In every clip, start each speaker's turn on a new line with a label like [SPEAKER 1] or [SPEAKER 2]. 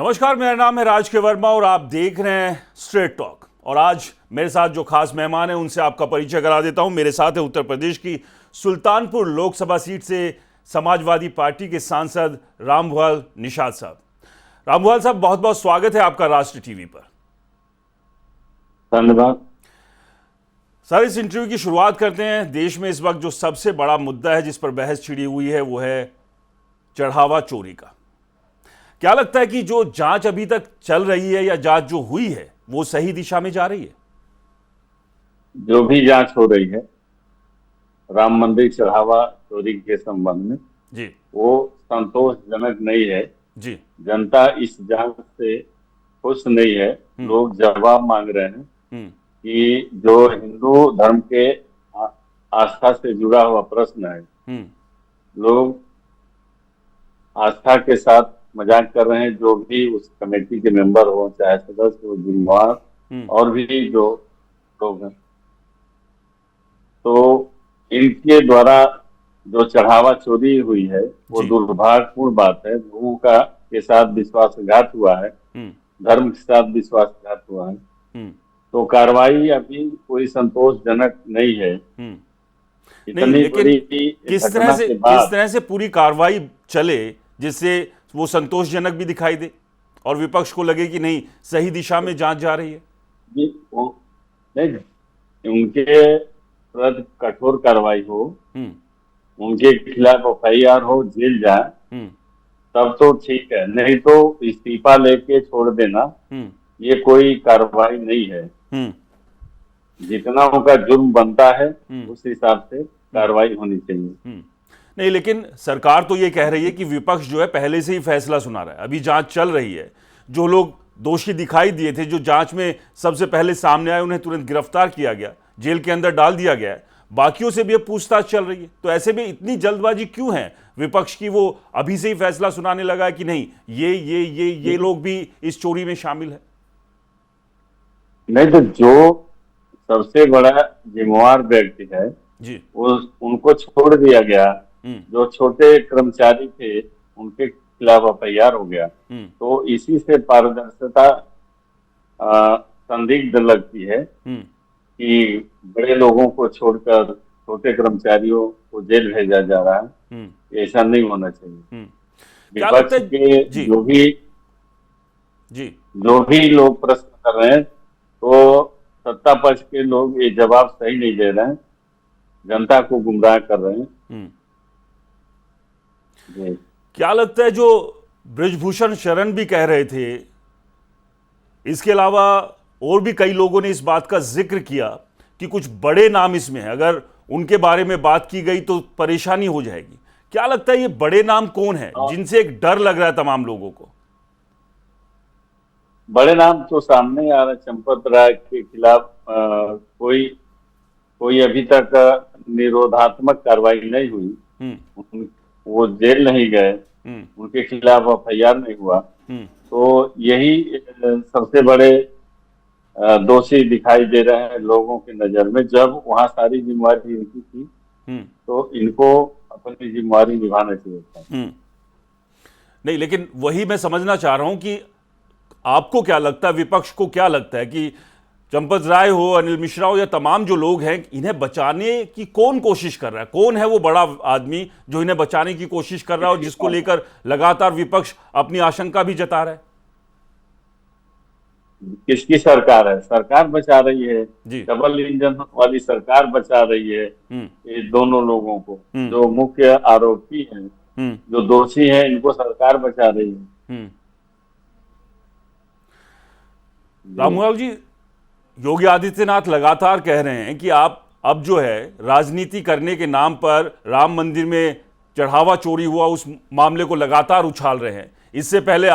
[SPEAKER 1] नमस्कार, मेरा नाम है राज के वर्मा और आप देख रहे हैं स्ट्रेट टॉक। और आज मेरे साथ जो खास मेहमान हैं उनसे आपका परिचय करा देता हूं। मेरे साथ है उत्तर प्रदेश की सुल्तानपुर लोकसभा सीट से समाजवादी पार्टी के सांसद रामभुआल निषाद साहब। रामभुआल साहब, बहुत बहुत स्वागत है आपका राष्ट्र टीवी पर।
[SPEAKER 2] धन्यवाद
[SPEAKER 1] सर, इस इंटरव्यू की शुरुआत करते हैं। देश में इस वक्त जो सबसे बड़ा मुद्दा है जिस पर बहस छिड़ी हुई है वो है चढ़ावा चोरी का। क्या लगता है कि जो जांच अभी तक चल रही है या जांच जो हुई है वो सही दिशा में जा रही है?
[SPEAKER 2] जो भी जांच हो रही है राम मंदिर चढ़ावा चोरी के संबंध में
[SPEAKER 1] जी
[SPEAKER 2] वो संतोषजनक नहीं है।
[SPEAKER 1] जी
[SPEAKER 2] जनता इस जांच से खुश नहीं है। लोग जवाब मांग रहे हैं
[SPEAKER 1] हम्म
[SPEAKER 2] कि जो हिंदू धर्म के आस्था से जुड़ा हुआ प्रश्न है,
[SPEAKER 1] हम्म
[SPEAKER 2] लोग आस्था के साथ मजाक कर रहे हैं। जो भी उस कमेटी के मेंबर हो, चाहे सदस्य हो, जिम्मेवार और भी जो लोग हैं, तो इनके द्वारा जो चढ़ावा चोरी हुई है वो
[SPEAKER 1] जी
[SPEAKER 2] दुर्भाग्यपूर्ण बात है। लोगों का के साथ विश्वासघात हुआ है, धर्म के साथ विश्वासघात हुआ है। तो कार्रवाई अभी कोई संतोषजनक नहीं है।
[SPEAKER 1] नहीं,
[SPEAKER 2] इतनी
[SPEAKER 1] लेकिन
[SPEAKER 2] बड़ी
[SPEAKER 1] किस
[SPEAKER 2] घटना के बाद
[SPEAKER 1] तरह से पूरी कार्रवाई चले जिससे वो संतोषजनक भी दिखाई दे और विपक्ष को लगे कि नहीं, सही दिशा में जांच जा रही है।
[SPEAKER 2] नहीं, उनके प्रति कठोर कार्रवाई हो, उनके खिलाफ एफआईआर हो, जेल जाए, तब तो ठीक है। नहीं तो इस्तीफा लेके छोड़ देना ये कोई कार्रवाई नहीं है। जितना उनका जुर्म बनता है उस हिसाब से कार्रवाई होनी चाहिए।
[SPEAKER 1] नहीं, लेकिन सरकार तो ये कह रही है कि विपक्ष जो है पहले से ही फैसला सुना रहा है। अभी जांच चल रही है। जो लोग दोषी दिखाई दिए थे, जो जांच में सबसे पहले सामने आए, उन्हें तुरंत गिरफ्तार किया गया, जेल के अंदर डाल दिया गया है। बाकियों से भी अब पूछताछ चल रही है। तो ऐसे में इतनी जल्दबाजी क्यों है विपक्ष की? वो अभी से ही फैसला सुनाने लगा है कि नहीं, ये लोग भी इस चोरी में शामिल है।
[SPEAKER 2] नहीं तो जो सबसे बड़ा जिम्मेवार व्यक्ति है
[SPEAKER 1] जी,
[SPEAKER 2] वो उनको छोड़ दिया गया। जो छोटे कर्मचारी थे उनके खिलाफ एफआईआर हो गया। तो इसी से पारदर्शिता संदिग्ध लगती है कि बड़े लोगों को छोड़कर छोटे कर्मचारियों को जेल भेजा जा रहा है। ऐसा नहीं होना चाहिए।
[SPEAKER 1] क्या लगता
[SPEAKER 2] विपक्ष
[SPEAKER 1] है?
[SPEAKER 2] के
[SPEAKER 1] जी जी
[SPEAKER 2] जो भी लोग प्रश्न कर रहे हैं, तो सत्ता पक्ष के लोग ये जवाब सही नहीं दे रहे हैं, जनता को गुमराह कर रहे हैं।
[SPEAKER 1] क्या लगता है, जो बृजभूषण शरण भी कह रहे थे, इसके अलावा और भी कई लोगों ने इस बात का जिक्र किया कि कुछ बड़े नाम इसमें हैं, अगर उनके बारे में बात की गई तो परेशानी हो जाएगी। क्या लगता है ये बड़े नाम कौन है जिनसे एक डर लग रहा है तमाम लोगों को?
[SPEAKER 2] बड़े नाम तो सामने आ रहे। चंपत राय के खिलाफ कोई अभी तक निरोधात्मक कार्रवाई नहीं हुई। वो जेल नहीं गए, उनके खिलाफ एफआईआर नहीं हुआ। तो यही सबसे बड़े दोषी दिखाई दे रहे हैं लोगों की नजर में। जब वहां सारी जिम्मेवारी इनकी थी तो इनको अपनी जिम्मेवारी निभाना चाहिए था।
[SPEAKER 1] नहीं, लेकिन वही मैं समझना चाह रहा हूं कि आपको क्या लगता है, विपक्ष को क्या लगता है कि चंपत राय हो, अनिल मिश्रा हो या तमाम जो लोग हैं, इन्हें बचाने की कौन कोशिश कर रहा है? कौन है वो बड़ा आदमी जो इन्हें बचाने की कोशिश कर रहा है और जिसको लेकर लगातार विपक्ष अपनी आशंका भी जता रहा है?
[SPEAKER 2] किसकी सरकार है? सरकार बचा रही है।
[SPEAKER 1] जी,
[SPEAKER 2] डबल इंजन वाली सरकार बचा रही है ये दोनों लोगों को। जो मुख्य आरोपी हैं, जो दोषी हैं, इनको सरकार बचा रही है।
[SPEAKER 1] रामभुआल जी, योगी आदित्यनाथ लगातार कह रहे हैं कि आप अब जो है राजनीति करने के नाम पर राम मंदिर में चढ़ावा चोरी हुआ उस मामले को लगातार उछाल रहे हैं। इससे पहले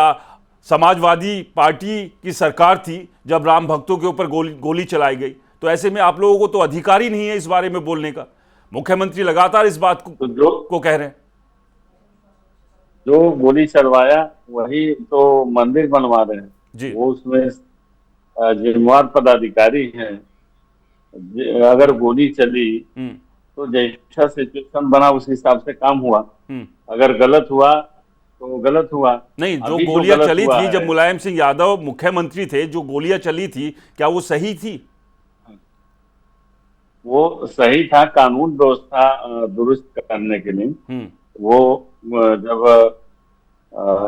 [SPEAKER 1] समाजवादी पार्टी की सरकार थी जब राम भक्तों के ऊपर गोली चलाई गई। तो ऐसे में आप लोगों को तो अधिकार ही नहीं है इस बारे में बोलने का। मुख्यमंत्री लगातार इस बात को कह रहे हैं।
[SPEAKER 2] जो गोली चलवाया वही तो मंदिर बनवा रहे हैं
[SPEAKER 1] जी,
[SPEAKER 2] वो उसमें जिम्मेवार पदाधिकारी हैं। अगर गोली चली तो जैसा सिचुएशन बना उस हिसाब से काम हुआ। अगर गलत हुआ तो गलत हुआ।
[SPEAKER 1] नहीं, जो
[SPEAKER 2] अभी
[SPEAKER 1] गोलियां
[SPEAKER 2] गलत
[SPEAKER 1] चली
[SPEAKER 2] हुआ
[SPEAKER 1] थी जब
[SPEAKER 2] है,
[SPEAKER 1] मुलायम सिंह यादव मुख्यमंत्री थे, जो गोलियां चली थी, क्या वो सही थी?
[SPEAKER 2] वो सही था कानून व्यवस्था दुरुस्त करने के लिए।
[SPEAKER 1] हम्म।
[SPEAKER 2] वो जब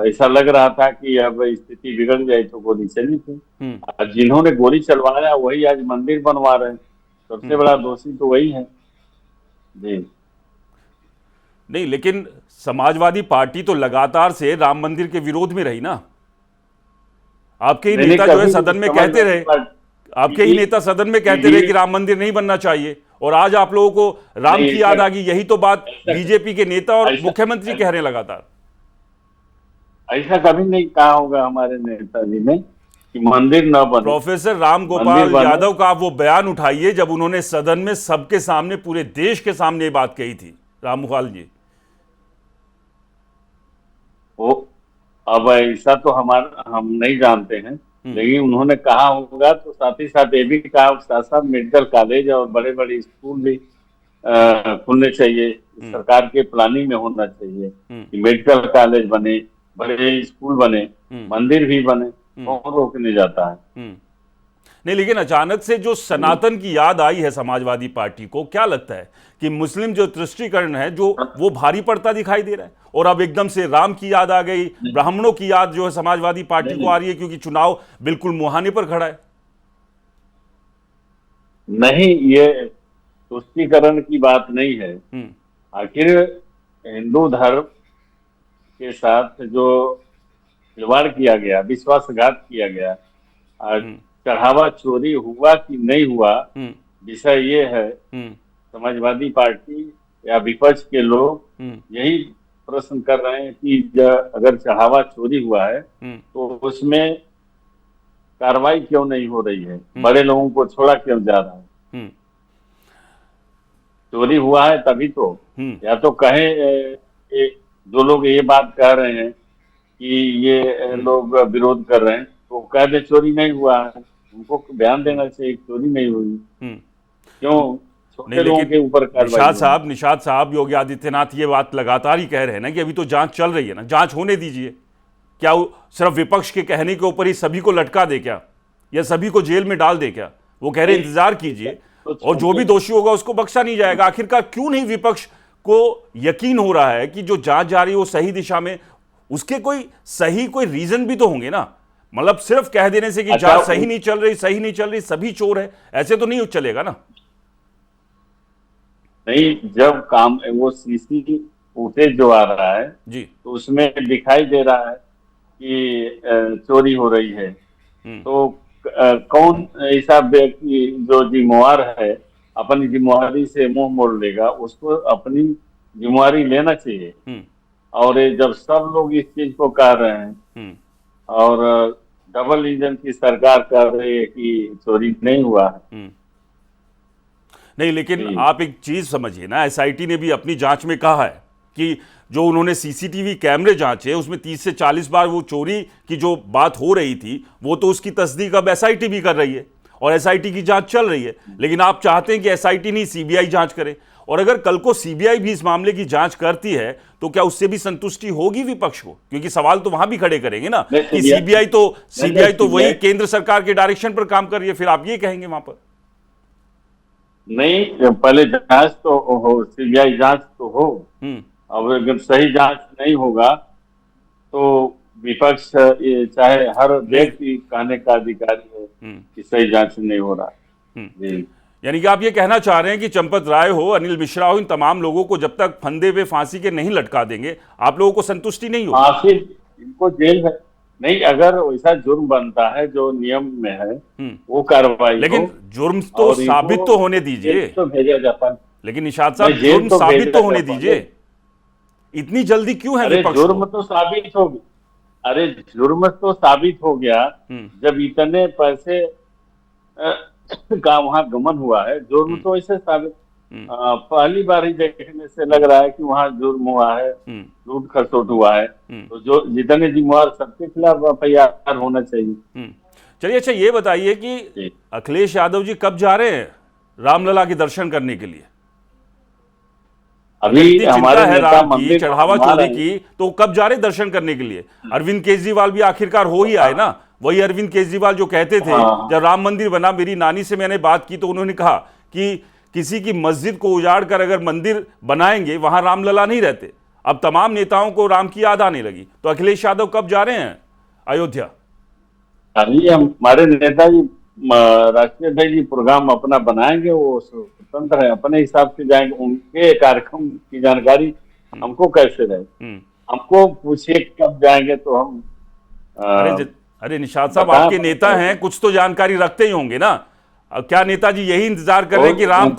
[SPEAKER 2] ऐसा लग रहा था कि अब स्थिति बिगड़ जाए तो गोली चली थी।
[SPEAKER 1] हम्म।
[SPEAKER 2] और जिन्होंने गोली चलवाया वही आज मंदिर बनवा रहे हैं, सबसे
[SPEAKER 1] हम्म।
[SPEAKER 2] बड़ा दोषी तो वही है। जी।
[SPEAKER 1] नहीं, लेकिन समाजवादी पार्टी तो लगातार से राम मंदिर के विरोध में रही ना। आपके ही
[SPEAKER 2] मैंने
[SPEAKER 1] नेता जो है
[SPEAKER 2] कभी
[SPEAKER 1] सदन में कहते
[SPEAKER 2] समाजवादी
[SPEAKER 1] रहे,
[SPEAKER 2] पार्टी
[SPEAKER 1] आपके ही नेता सदन में कहते रहे कि राम मंदिर नहीं बनना चाहिए, और आज आप लोगों को राम
[SPEAKER 2] नहीं,
[SPEAKER 1] की याद आ गई। यही तो बात
[SPEAKER 2] ऐसा
[SPEAKER 1] बीजेपी के नेता और
[SPEAKER 2] ऐसा
[SPEAKER 1] मुख्यमंत्री कह रहे हैं लगातार।
[SPEAKER 2] ऐसा कभी नहीं कहा होगा हमारे नेताजी ने कि मंदिर न बने।
[SPEAKER 1] प्रोफेसर राम
[SPEAKER 2] मंदिर
[SPEAKER 1] गोपाल
[SPEAKER 2] बने।
[SPEAKER 1] यादव का आप वो बयान उठाइए जब उन्होंने सदन में सबके सामने, पूरे देश के सामने ये बात कही थी, राम गोपाल जी।
[SPEAKER 2] वो अब ऐसा तो हमारा हम नहीं जानते हैं,
[SPEAKER 1] हम्म।
[SPEAKER 2] लेकिन उन्होंने कहा होगा तो साथ ही साथ ये भी कहा, साथ साथ मेडिकल कॉलेज और बड़े बड़े स्कूल भी खुलने चाहिए।
[SPEAKER 1] हम्म।
[SPEAKER 2] सरकार के प्लानिंग में होना चाहिए
[SPEAKER 1] हम्म।
[SPEAKER 2] कि मेडिकल कॉलेज बने, बड़े स्कूल बने,
[SPEAKER 1] हम्म।
[SPEAKER 2] मंदिर भी बने।
[SPEAKER 1] हम्म।
[SPEAKER 2] कौन रोकने जाता है?
[SPEAKER 1] हम्म। नहीं, लेकिन अचानक से जो सनातन की याद आई है समाजवादी पार्टी को, क्या लगता है कि मुस्लिम जो तुष्टीकरण है जो वो भारी पड़ता दिखाई दे रहा है, और अब एकदम से राम की याद आ गई, ब्राह्मणों की याद जो है समाजवादी पार्टी को
[SPEAKER 2] नहीं,
[SPEAKER 1] आ रही है, क्योंकि चुनाव बिल्कुल मुहाने पर खड़ा है।
[SPEAKER 2] नहीं, ये तुष्टीकरण की बात नहीं है।
[SPEAKER 1] हम्म।
[SPEAKER 2] आखिर हिंदू धर्म के साथ जो खिलवाड़ किया गया, विश्वासघात किया गया, और
[SPEAKER 1] हम्म।
[SPEAKER 2] चढ़ावा चोरी हुआ कि नहीं हुआ,
[SPEAKER 1] हम्म।
[SPEAKER 2] विषय ये है।
[SPEAKER 1] हम्म।
[SPEAKER 2] समाजवादी पार्टी या विपक्ष के लोग
[SPEAKER 1] हम्म।
[SPEAKER 2] यही प्रश्न कर रहे हैं कि अगर चढ़ावा चोरी हुआ है
[SPEAKER 1] हम्म।
[SPEAKER 2] तो उसमें कार्रवाई क्यों नहीं हो रही है,
[SPEAKER 1] हम्म।
[SPEAKER 2] बड़े लोगों को छोड़ा क्यों जा रहा है?
[SPEAKER 1] हम्म।
[SPEAKER 2] चोरी हुआ है तभी तो,
[SPEAKER 1] हम्म।
[SPEAKER 2] या तो कहें जो लोग ये बात कह रहे हैं कि ये लोग विरोध कर रहे हैं, तो कह दे चोरी नहीं हुआ है। उनको बयान देना चाहिए कि चोरी नहीं हुई।
[SPEAKER 1] हम्म।
[SPEAKER 2] क्यों
[SPEAKER 1] नहीं,
[SPEAKER 2] छोटे लोगों के
[SPEAKER 1] लेकिन
[SPEAKER 2] ऊपर कार्रवाई हो रही?
[SPEAKER 1] निषाद साहब, योगी आदित्यनाथ ये बात लगातार ही कह रहे हैं ना कि अभी तो जांच चल रही है ना, जांच होने दीजिए। क्या वो सिर्फ विपक्ष के कहने के ऊपर ही सभी को लटका दे क्या, या सभी को जेल में डाल दे क्या? वो कह रहे हैं इंतजार कीजिए,
[SPEAKER 2] तो
[SPEAKER 1] और जो भी दोषी होगा उसको बख्शा नहीं जाएगा। आखिरकार क्यों नहीं विपक्ष को यकीन हो रहा है कि जो जांच जा रही है वो सही दिशा में? उसके कोई रीजन भी तो होंगे ना। मतलब सिर्फ कह देने से कि
[SPEAKER 2] अच्छा,
[SPEAKER 1] जांच सही नहीं चल रही, सभी चोर है, ऐसे तो नहीं चलेगा ना।
[SPEAKER 2] नहीं, जब काम वो सीसी फुटेज जो आ रहा है
[SPEAKER 1] जी।
[SPEAKER 2] तो उसमें दिखाई दे रहा है कि चोरी हो रही है, तो कौन ऐसा व्यक्ति जो जिम्मेवार है अपनी जिम्मेवारी से मुंह मोड़ लेगा? उसको अपनी जिम्मेवारी लेना चाहिए।
[SPEAKER 1] हम्म।
[SPEAKER 2] और ये जब सब लोग इस चीज को कह रहे हैं
[SPEAKER 1] हम्म।
[SPEAKER 2] और डबल इंजन की सरकार कह रही है कि चोरी नहीं हुआ है।
[SPEAKER 1] हम्म। नहीं, लेकिन
[SPEAKER 2] जी।
[SPEAKER 1] आप एक चीज समझिए ना, एसआईटी ने भी अपनी जांच में कहा है कि जो उन्होंने सीसीटीवी कैमरे जांचे उसमें 30 से 40 बार वो चोरी की जो बात हो रही थी, वो तो उसकी तस्दीक अब एसआईटी भी कर रही है, और एसआईटी की जांच चल रही है। लेकिन आप चाहते हैं कि एसआईटी नहीं, सीबीआई जांच करे। और अगर कल को सीबीआई भी इस मामले की जांच करती है तो क्या उससे भी संतुष्टि होगी विपक्ष को? क्योंकि सवाल तो वहां भी खड़े करेंगे ना कि सीबीआई तो वही केंद्र सरकार के डायरेक्शन पर काम कर रही है, फिर आप ये कहेंगे वहां पर।
[SPEAKER 2] नहीं, पहले जांच तो हो, सीबीआई जांच तो हो। अब अगर सही जांच नहीं होगा तो विपक्ष चाहे हर व्यक्ति कहने का अधिकारी है कि सही जांच नहीं हो रहा। जी।
[SPEAKER 1] यानी कि आप ये कहना चाह रहे हैं कि चंपत राय हो, अनिल मिश्रा हो, इन तमाम लोगों को जब तक फंदे पे फांसी के नहीं लटका देंगे आप लोगों को संतुष्टि नहीं होगी?
[SPEAKER 2] फांसी, इनको जेल में नहीं, अगर वैसा जुर्म बनता है जो नियम में है वो कार्रवाई हो।
[SPEAKER 1] लेकिन जुर्म तो साबित तो होने दीजिए।
[SPEAKER 2] तो भेजा जाता है।
[SPEAKER 1] लेकिन निषाद साहब, जुर्म साबित तो होने दीजिए, इतनी जल्दी क्यों है विपक्ष को?
[SPEAKER 2] जुर्म तो साबित हो गया। अरे जुर्म तो साबित हो गया जब इतने पैसे का वहां गमन हुआ है। जुर्म तो ऐसे साबित पहली बार ही देखने से लग रहा है कि वहां जुर्म हुआ है, लूट खसोट हुआ है। तो जो जितने जिम्मेवार सबके खिलाफ एफआईआर होना चाहिए।
[SPEAKER 1] चलिए, अच्छा ये बताइए कि अखिलेश यादव जी कब जा रहे हैं रामलला के दर्शन करने के लिए?
[SPEAKER 2] अभी
[SPEAKER 1] अगर इतनी
[SPEAKER 2] हमारे
[SPEAKER 1] चिंता है
[SPEAKER 2] नेता
[SPEAKER 1] राम की,
[SPEAKER 2] मंदिर
[SPEAKER 1] चढ़ावा
[SPEAKER 2] बनवा
[SPEAKER 1] चोरी
[SPEAKER 2] रहे हैं।
[SPEAKER 1] की, तो कब जा रहे दर्शन करने के लिए? अरविंद केजरीवाल भी आखिरकार हो ही आए ना। वही अरविंद केजरीवाल जो कहते थे,
[SPEAKER 2] हाँ
[SPEAKER 1] जब राम मंदिर बना, मेरी नानी से मैंने बात की तो उन्होंने कहा कि किसी की मस्जिद को उजाड़ कर अगर मंदिर बनाएंगे, वहां रामलला नहीं रहते। अब तमाम नेताओं को राम की याद आने लगी। तो अखिलेश यादव कब जा रहे हैं अयोध्या?
[SPEAKER 2] अभी हमारे नेताजी राष्ट्रीय अध्यक्ष जी प्रोग्राम अपना बनाएंगे, वो स्वतंत्र है, अपने हिसाब से जाएंगे। उनके कार्यक्रम की जानकारी हमको कैसे रहे?
[SPEAKER 1] हम्म।
[SPEAKER 2] हमको पूछिए कब जाएंगे तो हम
[SPEAKER 1] अरे
[SPEAKER 2] अ,
[SPEAKER 1] अरे निषाद साहब,
[SPEAKER 2] बताएं
[SPEAKER 1] आपके नेता हैं, कुछ तो जानकारी रखते ही होंगे ना। अब क्या नेताजी यही इंतजार कर रहे हैं कि राम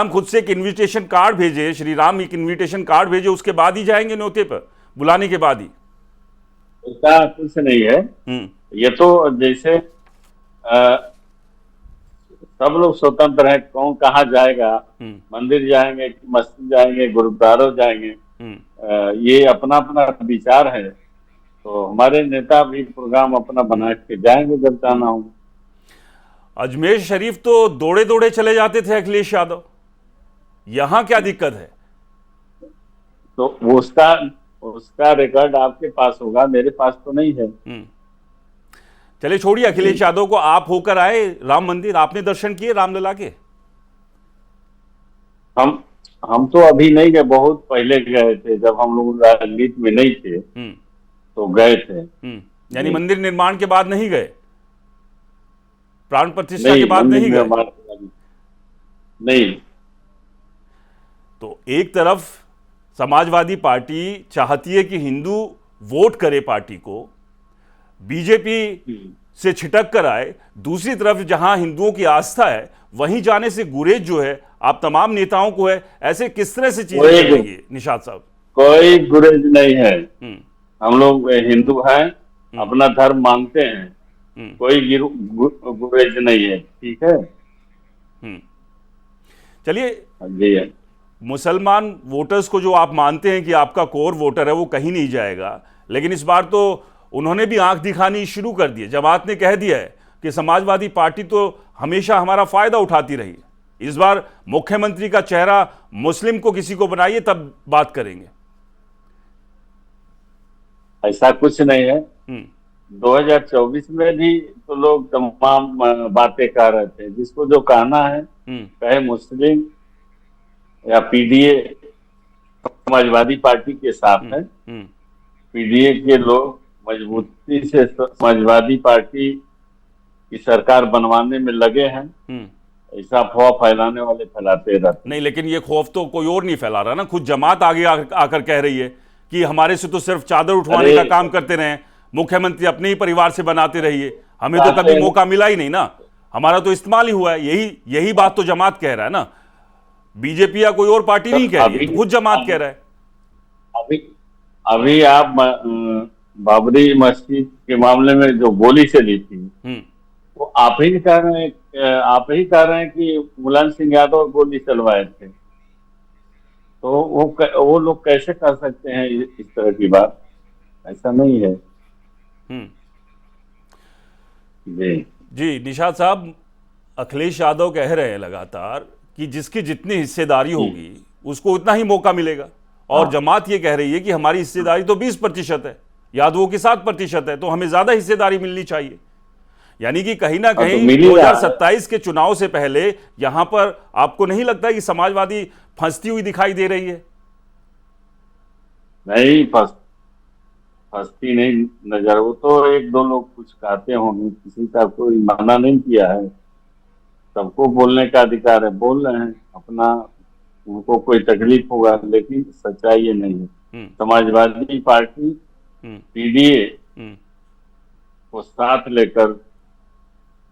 [SPEAKER 1] खुद से एक इनविटेशन कार्ड भेजे, श्री राम एक इनविटेशन कार्ड भेजे, उसके बाद ही जाएंगे न्योते पर, बुलाने के बाद ही?
[SPEAKER 2] ऐसा कुछ नहीं है।
[SPEAKER 1] हम्म।
[SPEAKER 2] ये तो जैसे सब लोग स्वतंत्र हैं, कौन कहाँ जाएगा,
[SPEAKER 1] हम्म।
[SPEAKER 2] मंदिर जाएंगे कि मस्जिद जाएंगे, गुरुद्वारा जाएंगे,
[SPEAKER 1] हम्म।
[SPEAKER 2] ये अपना अपना विचार है। तो हमारे नेता भी प्रोग्राम अपना बना के जाएंगे जब जाना हो।
[SPEAKER 1] अजमेर शरीफ तो दौड़े दौड़े चले जाते थे अखिलेश यादव, यहां क्या दिक्कत है?
[SPEAKER 2] तो वो उसका उसका रिकॉर्ड आपके पास होगा, मेरे पास तो नहीं है।
[SPEAKER 1] चले छोड़िए अखिलेश यादव को। आप होकर आए राम मंदिर, आपने दर्शन किए रामलला के?
[SPEAKER 2] हम हम तो अभी नहीं गए, बहुत पहले गए थे जब हम लोग राजनीति में नहीं थे, तो गए थे।
[SPEAKER 1] यानी मंदिर निर्माण के बाद नहीं गए, प्राण प्रतिष्ठा के
[SPEAKER 2] नहीं,
[SPEAKER 1] बाद
[SPEAKER 2] मंदिर
[SPEAKER 1] नहीं
[SPEAKER 2] में
[SPEAKER 1] गए?
[SPEAKER 2] हमारा नहीं।
[SPEAKER 1] तो एक तरफ समाजवादी पार्टी चाहती है कि हिंदू वोट करे पार्टी को, बीजेपी से छिटक कर आए। दूसरी तरफ जहां हिंदुओं की आस्था है, वहीं जाने से गुरेज जो है आप तमाम नेताओं को है। ऐसे किस तरह से चीजें चलेंगी निषाद साहब?
[SPEAKER 2] कोई गुरेज नहीं है। हम लोग हिंदू हैं, अपना धर्म मानते हैं, कोई गुरेज नहीं है। ठीक है।
[SPEAKER 1] चलिए,
[SPEAKER 2] जी,
[SPEAKER 1] मुसलमान वोटर्स को जो आप मानते हैं कि आपका कोर वोटर है, वो कहीं नहीं जाएगा। लेकिन इस बार तो उन्होंने भी आंख दिखानी शुरू कर दी है। जमात ने कह दिया है कि समाजवादी पार्टी तो हमेशा हमारा फायदा उठाती रही है, इस बार मुख्यमंत्री का चेहरा मुस्लिम को किसी को बनाइए तब बात करेंगे।
[SPEAKER 2] ऐसा कुछ नहीं है। 2024 में भी तो लोग तमाम बातें कर रहे थे। जिसको जो कहना है, चाहे मुस्लिम या पीडीए समाजवादी पार्टी के साथ है। पीडीए के लोग मजबूती से समाजवादी पार्टी की सरकार बनवाने में लगे हैं। ऐसा अफवाह फैलाने वाले फैलाते रहते
[SPEAKER 1] नहीं, लेकिन ये खौफ तो कोई और नहीं फैला रहा ना, खुद जमात आगे आकर कह रही है कि हमारे से तो सिर्फ चादर उठवाने का काम करते रहे, मुख्यमंत्री अपने ही परिवार से बनाते रहिए, हमें तो कभी मौका मिला ही नहीं ना, हमारा तो इस्तेमाल ही हुआ है। यही बात तो जमात कह रहा है ना, बीजेपी या कोई और पार्टी नहीं कह रही है, तो खुद जमात कह रहा है।
[SPEAKER 2] अभी आप बाबरी मस्जिद के मामले में जो गोली चली थी, वो आप ही कह रहे हैं कि मुलायम सिंह यादव गोली चलवाए थे। तो वो लोग कैसे कर सकते हैं इस तरह की बात? ऐसा नहीं है।
[SPEAKER 1] जी निषाद साहब, अखिलेश यादव कह रहे हैं लगातार कि जिसकी जितनी हिस्सेदारी होगी उसको उतना ही मौका मिलेगा, और जमात ये कह रही है कि हमारी हिस्सेदारी तो 20% है, यादवों की 7% है, तो हमें ज्यादा हिस्सेदारी मिलनी चाहिए। यानी कि कहीं ना कहीं 2027 के चुनाव से पहले यहां पर आपको नहीं लगता कि समाजवादी फंसती हुई दिखाई दे रही है?
[SPEAKER 2] नहीं, फंसती नहीं नजर। वो तो एक दो लोग कुछ कहते होंगे, किसी का कोई मना नहीं किया है, सबको बोलने का अधिकार है, बोल रहे हैं अपना, उनको कोई तकलीफ होगा, लेकिन सच्चाई ये नहीं है। समाजवादी पार्टी पीडीए को साथ लेकर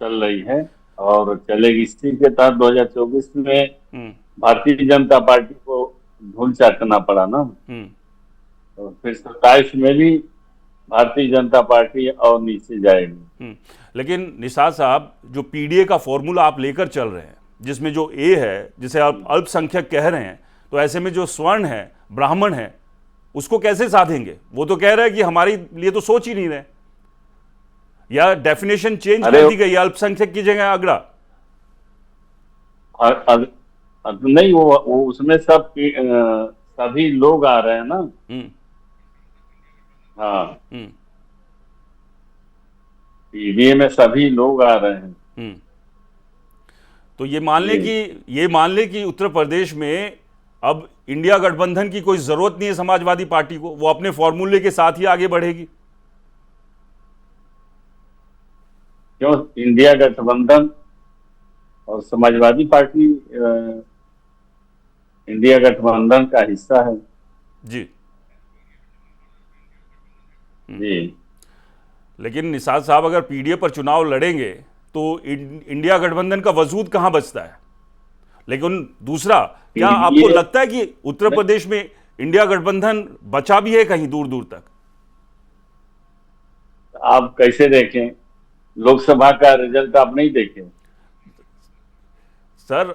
[SPEAKER 2] चल रही है और चलेगी। इसी के तहत 2024 में भारतीय जनता पार्टी को धूल चाटना पड़ा ना, तो फिर 27 में भी भारतीय जनता पार्टी और नीचे जाएगी।
[SPEAKER 1] लेकिन निषाद साहब, जो पीडीए का फॉर्मूला आप लेकर चल रहे हैं, जिसमें जो ए है, जिसे आप अल्पसंख्यक कह रहे हैं, तो ऐसे में जो स्वर्ण है, ब्राह्मण है, उसको कैसे साधेंगे? वो तो कह रहे हैं कि हमारे लिए तो सोच ही नहीं रहे, या डेफिनेशन चेंज कर दी गई, अल्पसंख्यक की जगह अगड़ा।
[SPEAKER 2] अब नहीं, वो उसमें सभी लोग आ रहे हैं ना।
[SPEAKER 1] हम्म।
[SPEAKER 2] हाँ,
[SPEAKER 1] हम्म।
[SPEAKER 2] पीडीए में सभी लोग आ रहे हैं।
[SPEAKER 1] हम्म। तो
[SPEAKER 2] जी।
[SPEAKER 1] ये मान ले कि उत्तर प्रदेश में अब इंडिया गठबंधन की कोई जरूरत नहीं है समाजवादी पार्टी को, वो अपने फॉर्मूले के साथ ही आगे बढ़ेगी।
[SPEAKER 2] क्यों? इंडिया गठबंधन और समाजवादी पार्टी इंडिया गठबंधन का हिस्सा है।
[SPEAKER 1] जी।
[SPEAKER 2] जी।
[SPEAKER 1] लेकिन निषाद साहब अगर पीडीए पर चुनाव लड़ेंगे तो इंडिया गठबंधन का वजूद कहां बचता है। लेकिन दूसरा, क्या आपको
[SPEAKER 2] पीडीए
[SPEAKER 1] लगता है कि उत्तर
[SPEAKER 2] में
[SPEAKER 1] प्रदेश में इंडिया गठबंधन बचा भी है कहीं दूर दूर तक।
[SPEAKER 2] आप कैसे देखें? लोकसभा का रिजल्ट आप नहीं देखें?
[SPEAKER 1] सर,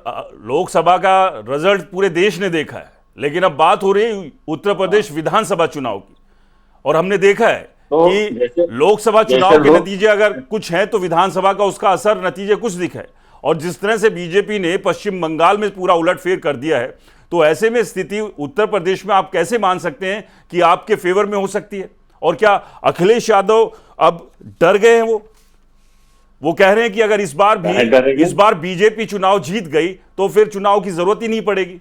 [SPEAKER 1] लोकसभा का रिजल्ट पूरे देश ने देखा है, लेकिन अब बात हो रही है उत्तर
[SPEAKER 2] हाँ,
[SPEAKER 1] प्रदेश विधानसभा चुनाव की। और हमने देखा है
[SPEAKER 2] तो
[SPEAKER 1] कि
[SPEAKER 2] जैसे
[SPEAKER 1] लोकसभा
[SPEAKER 2] जैसे
[SPEAKER 1] चुनाव के
[SPEAKER 2] लोग
[SPEAKER 1] नतीजे अगर कुछ हैं तो विधानसभा का उसका असर नतीजे कुछ दिखा है। और जिस तरह से बीजेपी ने पश्चिम बंगाल में पूरा उलटफेर कर दिया है, तो ऐसे में स्थिति उत्तर प्रदेश में आप कैसे मान सकते हैं कि आपके फेवर में हो सकती है। और क्या अखिलेश यादव अब डर गए हैं? वो कह रहे हैं कि अगर
[SPEAKER 2] काहे करेंगे?
[SPEAKER 1] इस बार बीजेपी चुनाव जीत गई तो फिर चुनाव की जरूरत ही नहीं पड़ेगी।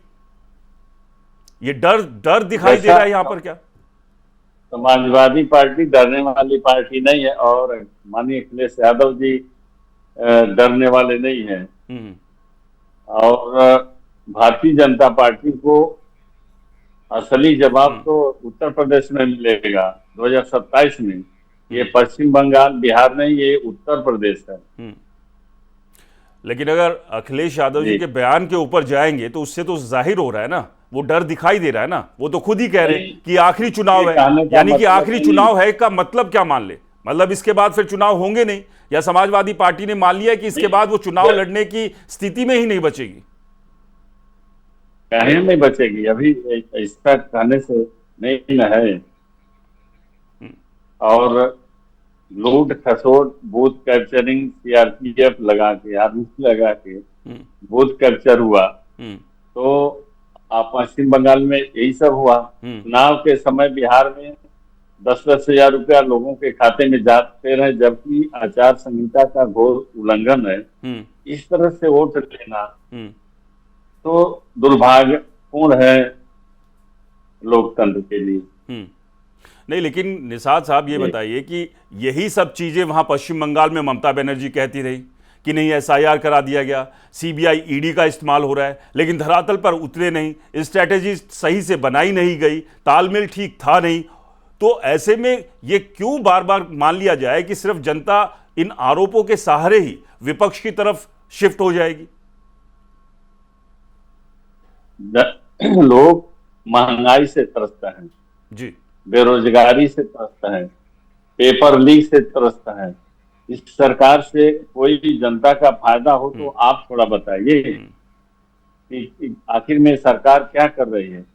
[SPEAKER 1] ये डर डर दिखाई दे
[SPEAKER 2] जैसा
[SPEAKER 1] रहा है यहां पर क्या।
[SPEAKER 2] समाजवादी पार्टी डरने वाली पार्टी नहीं है, और माननीय अखिलेश यादव जी डरने वाले नहीं है।
[SPEAKER 1] हम्म।
[SPEAKER 2] और भारतीय जनता पार्टी को असली जवाब
[SPEAKER 1] हम्म।
[SPEAKER 2] तो उत्तर प्रदेश में मिलेगा 2027 में। ये
[SPEAKER 1] हम्म।
[SPEAKER 2] पश्चिम बंगाल बिहार नहीं, ये उत्तर प्रदेश है।
[SPEAKER 1] हम्म। लेकिन अगर अखिलेश यादव जी
[SPEAKER 2] जी।
[SPEAKER 1] के बयान के ऊपर जाएंगे तो उससे तो जाहिर हो रहा है ना, वो डर दिखाई दे रहा है ना। वो तो खुद ही कह रहे हैं
[SPEAKER 2] नहीं,
[SPEAKER 1] कि आखिरी
[SPEAKER 2] ये
[SPEAKER 1] चुनाव है।
[SPEAKER 2] कहने का
[SPEAKER 1] यानी कि
[SPEAKER 2] मतलब
[SPEAKER 1] आखिरी
[SPEAKER 2] नहीं।
[SPEAKER 1] चुनाव है का मतलब क्या मान ले, मतलब इसके बाद फिर चुनाव होंगे नहीं, या समाजवादी पार्टी ने मान लिया कि इसके
[SPEAKER 2] नहीं,
[SPEAKER 1] बाद वो चुनाव
[SPEAKER 2] ये
[SPEAKER 1] लड़ने की स्थिति में ही नहीं बचेगी।
[SPEAKER 2] कहीं नहीं बचेगी अभी। ऐसा कहने से नहीं न है। और लूट खसोट, बूथ कैप्चरिंग, सीआरपीएफ लगा के, आर्मी लगा के
[SPEAKER 1] हम्म।
[SPEAKER 2] बूथ कैप्चर हुआ।
[SPEAKER 1] हम्म।
[SPEAKER 2] तो आप पश्चिम बंगाल में यही सब हुआ।
[SPEAKER 1] हम्म।
[SPEAKER 2] चुनाव के समय बिहार में 10-10 हजार रुपया लोगों के खाते में जाते रहे, जबकि आचार संहिता का घोर उल्लंघन है।
[SPEAKER 1] हम्म।
[SPEAKER 2] इस तरह से वोट लेना
[SPEAKER 1] हम्म।
[SPEAKER 2] तो दुर्भाग्यपूर्ण है लोकतंत्र के लिए।
[SPEAKER 1] हम्म। नहीं, लेकिन निषाद साहब ये
[SPEAKER 2] जी।
[SPEAKER 1] बताइए कि यही सब चीजें वहां पश्चिम बंगाल में ममता बनर्जी कहती रही कि नहीं एसआईआर करा दिया गया, सीबीआई ईडी का इस्तेमाल हो रहा है, लेकिन धरातल पर उतरे नहीं, स्ट्रैटेजी सही से बनाई नहीं गई, तालमेल ठीक था नहीं। तो ऐसे में ये क्यों बार बार मान लिया जाए कि सिर्फ जनता इन आरोपों के सहारे ही विपक्ष की तरफ शिफ्ट हो जाएगी।
[SPEAKER 2] लोग महंगाई से त्रस्त हैं,
[SPEAKER 1] जी।
[SPEAKER 2] बेरोजगारी से त्रस्त हैं, पेपर लीक से त्रस्त हैं। इस सरकार से कोई भी जनता का फायदा हो तो
[SPEAKER 1] हम्म।
[SPEAKER 2] आप थोड़ा बताइए
[SPEAKER 1] हम्म।
[SPEAKER 2] कि आखिर में सरकार क्या कर रही है।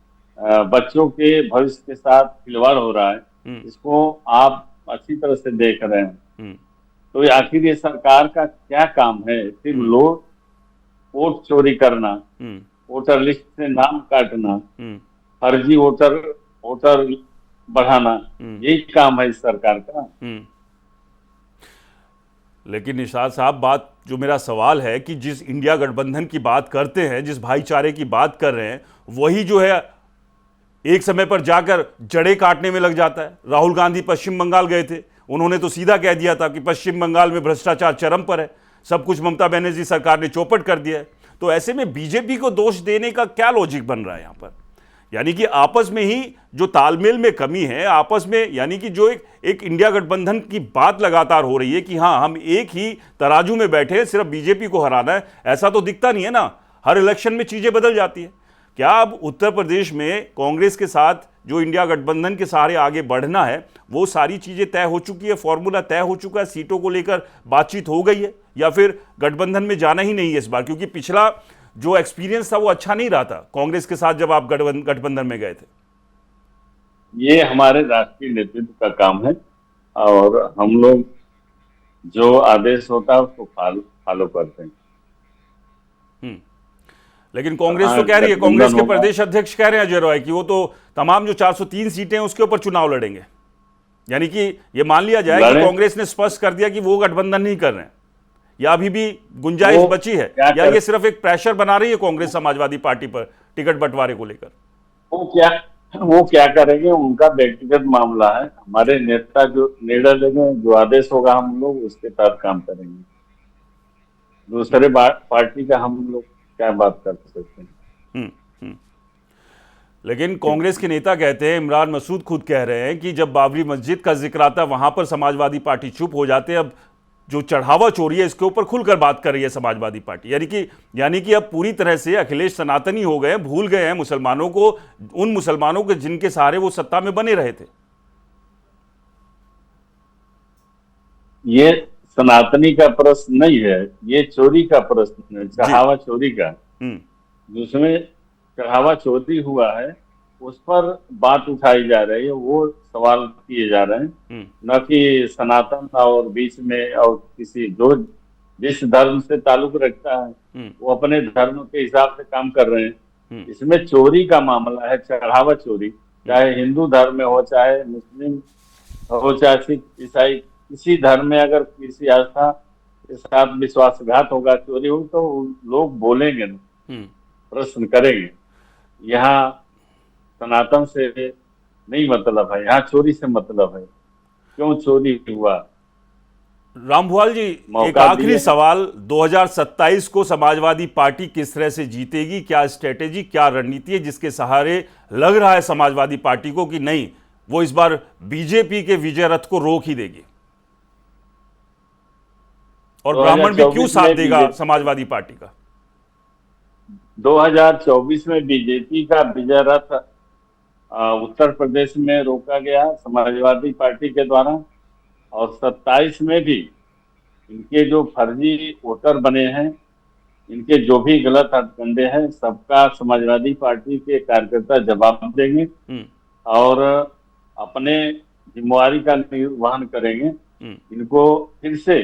[SPEAKER 2] बच्चों के भविष्य के साथ खिलवाड़ हो रहा है,
[SPEAKER 1] हम्म।
[SPEAKER 2] इसको आप अच्छी तरह से देख रहे हैं।
[SPEAKER 1] हम्म।
[SPEAKER 2] तो आखिर ये सरकार का क्या काम है? सिर्फ
[SPEAKER 1] हम्म।
[SPEAKER 2] लोग वोट चोरी करना,
[SPEAKER 1] हम्म।
[SPEAKER 2] वोटर लिस्ट से नाम काटना,
[SPEAKER 1] हम्म।
[SPEAKER 2] फर्जी वोटर वोटर बढ़ाना,
[SPEAKER 1] हम्म।
[SPEAKER 2] यही काम है इस सरकार का।
[SPEAKER 1] हम्म। लेकिन निषाद साहब, बात जो मेरा सवाल है कि जिस इंडिया गठबंधन की बात करते हैं, जिस भाईचारे की बात कर रहे हैं, वही जो है एक समय पर जाकर जड़ें काटने में लग जाता है। राहुल गांधी पश्चिम बंगाल गए थे, उन्होंने तो सीधा कह दिया था कि पश्चिम बंगाल में भ्रष्टाचार चरम पर है, सब कुछ ममता बनर्जी सरकार ने चौपट कर दिया है। तो ऐसे में बीजेपी को दोष देने का क्या लॉजिक बन रहा है यहां पर? यानी कि आपस में ही जो तालमेल में कमी है, आपस में, यानी कि जो एक इंडिया गठबंधन की बात लगातार हो रही है कि हाँ हम एक ही तराजू में बैठे हैं, सिर्फ बीजेपी को हराना है, ऐसा तो दिखता नहीं है ना। हर इलेक्शन में चीजें बदल जाती है। क्या अब उत्तर प्रदेश में कांग्रेस के साथ जो इंडिया गठबंधन के सहारे आगे बढ़ना है, वो सारी चीजें तय हो चुकी है, फॉर्मूला तय हो चुका है, सीटों को लेकर बातचीत हो गई है, या फिर गठबंधन में जाना ही नहीं है इस बार? क्योंकि पिछला जो एक्सपीरियंस था वो अच्छा नहीं रहा था कांग्रेस के साथ जब आप गठबंधन में गए थे।
[SPEAKER 2] ये हमारे राष्ट्रीय नेतृत्व का काम है, और हम लोग जो आदेश होता है उसको फॉलो करते हैं।
[SPEAKER 1] हम्म। लेकिन कांग्रेस तो
[SPEAKER 2] हाँ,
[SPEAKER 1] कह रही है, कांग्रेस के
[SPEAKER 2] होगा।
[SPEAKER 1] प्रदेश अध्यक्ष कह रहे हैं अजय रॉय कि वो तो तमाम जो 403 सीटें हैं उसके ऊपर चुनाव लड़ेंगे। यानी कि ये मान लिया जाए कि
[SPEAKER 2] लड़े।
[SPEAKER 1] कांग्रेस ने स्पष्ट कर दिया कि वो गठबंधन नहीं कर रहे हैं, या अभी भी गुंजाइश
[SPEAKER 2] वो
[SPEAKER 1] बची है,
[SPEAKER 2] क्या
[SPEAKER 1] या
[SPEAKER 2] कर-
[SPEAKER 1] ये सिर्फ एक प्रेशर बना रही है कांग्रेस समाजवादी पार्टी पर टिकट बंटवारे को लेकर?
[SPEAKER 2] वो क्या करेंगे, उनका व्यक्तिगत मामला है। हमारे नेता जो निर्णय लेंगे, जो आदेश होगा, हम लोग उसके तहत काम करेंगे। दूसरे पार्टी का हम लोग क्या बात कर सकते हैं।
[SPEAKER 1] हम्म, हम्म। लेकिन कांग्रेस के नेता कहते हैं, इमरान मसूद खुद कह रहे हैं कि जब बाबरी मस्जिद का जिक्र आता है वहां पर समाजवादी पार्टी चुप हो जाते हैं। अब जो चढ़ावा चोरी है इसके ऊपर खुलकर बात कर रही है समाजवादी पार्टी। यानी कि अब पूरी तरह से अखिलेश सनातनी हो गए, भूल गए हैं मुसलमानों को, उन मुसलमानों के जिनके सहारे वो सत्ता में बने रहे थे।
[SPEAKER 2] ये सनातनी का प्रश्न नहीं है, ये चोरी का प्रश्न है, चढ़ावा चोरी का। जिसमें चढ़ावा चोरी हुआ है उस पर बात उठाई जा रही है, वो सवाल किए जा रहे हैं, न कि सनातन और बीच में और किसी जो जिस धर्म से ताल्लुक रखता है वो अपने धर्म के हिसाब से काम कर रहे हैं। इसमें चोरी का मामला है, चढ़ावा चोरी, चाहे हिंदू धर्म में हो, चाहे मुस्लिम हो, चाहे सिख ईसाई, किसी धर्म में अगर किसी आस्था के साथ विश्वासघात होगा, चोरी होगी, तो लोग बोलेंगे ना, प्रश्न करेंगे। यहाँ सनातन से नहीं मतलब है, यहाँ चोरी से मतलब है। क्यों चोरी हुआ?
[SPEAKER 1] रामभुआल जी, एक आखिरी सवाल, 2027 को समाजवादी पार्टी किस तरह से जीतेगी? क्या स्ट्रेटेजी, क्या रणनीति है जिसके सहारे लग रहा है समाजवादी पार्टी को कि नहीं, वो इस बार बीजेपी के विजय रथ को रोक ही देगी? और ब्राह्मण भी क्यों साथ देगा समाजवादी पार्टी का?
[SPEAKER 2] 2024 में बीजेपी का विजय रथ उत्तर प्रदेश में रोका गया समाजवादी पार्टी के द्वारा, और 27 में भी इनके जो फर्जी वोटर बने हैं, इनके जो भी गलत हथकंडे हैं, सबका समाजवादी पार्टी के कार्यकर्ता जवाब देंगे और अपने जिम्मेवारी का निर्वहन करेंगे। इनको फिर से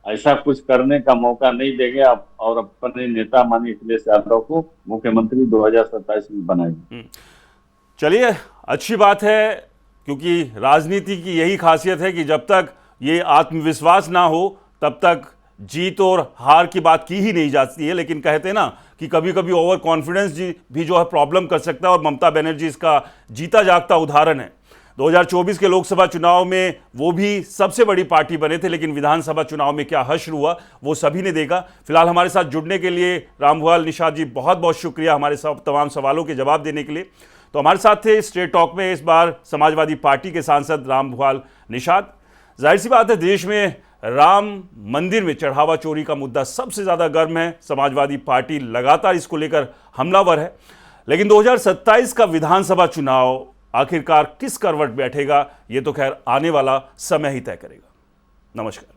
[SPEAKER 2] ऐसा कुछ करने का मौका नहीं देंगे और अपने नेता माननीय अखिलेश यादव को मुख्यमंत्री 2027 में बनाएंगे।
[SPEAKER 1] चलिए, अच्छी बात है, क्योंकि राजनीति की यही खासियत है कि जब तक ये आत्मविश्वास ना हो तब तक जीत और हार की बात की ही नहीं जाती है। लेकिन कहते हैं ना कि कभी कभी ओवर कॉन्फिडेंस भी जो है प्रॉब्लम कर सकता है, और ममता बनर्जी इसका जीता जागता उदाहरण है। 2024 के लोकसभा चुनाव में वो भी सबसे बड़ी पार्टी बने थे, लेकिन विधानसभा चुनाव में क्या हश्र हुआ वो सभी ने देखा। फिलहाल हमारे साथ जुड़ने के लिए रामभुआल निषाद जी बहुत बहुत शुक्रिया, हमारे तमाम सवालों के जवाब देने के लिए। तो हमारे साथ थे स्ट्रेट टॉक में इस बार समाजवादी पार्टी के सांसद रामभुआल निषाद। जाहिर सी बात है, देश में राम मंदिर में चढ़ावा चोरी का मुद्दा सबसे ज़्यादा गर्म है। समाजवादी पार्टी लगातार इसको लेकर हमलावर है, लेकिन 2027 का विधानसभा चुनाव आखिरकार किस करवट बैठेगा, ये तो खैर आने वाला समय ही तय करेगा। नमस्कार।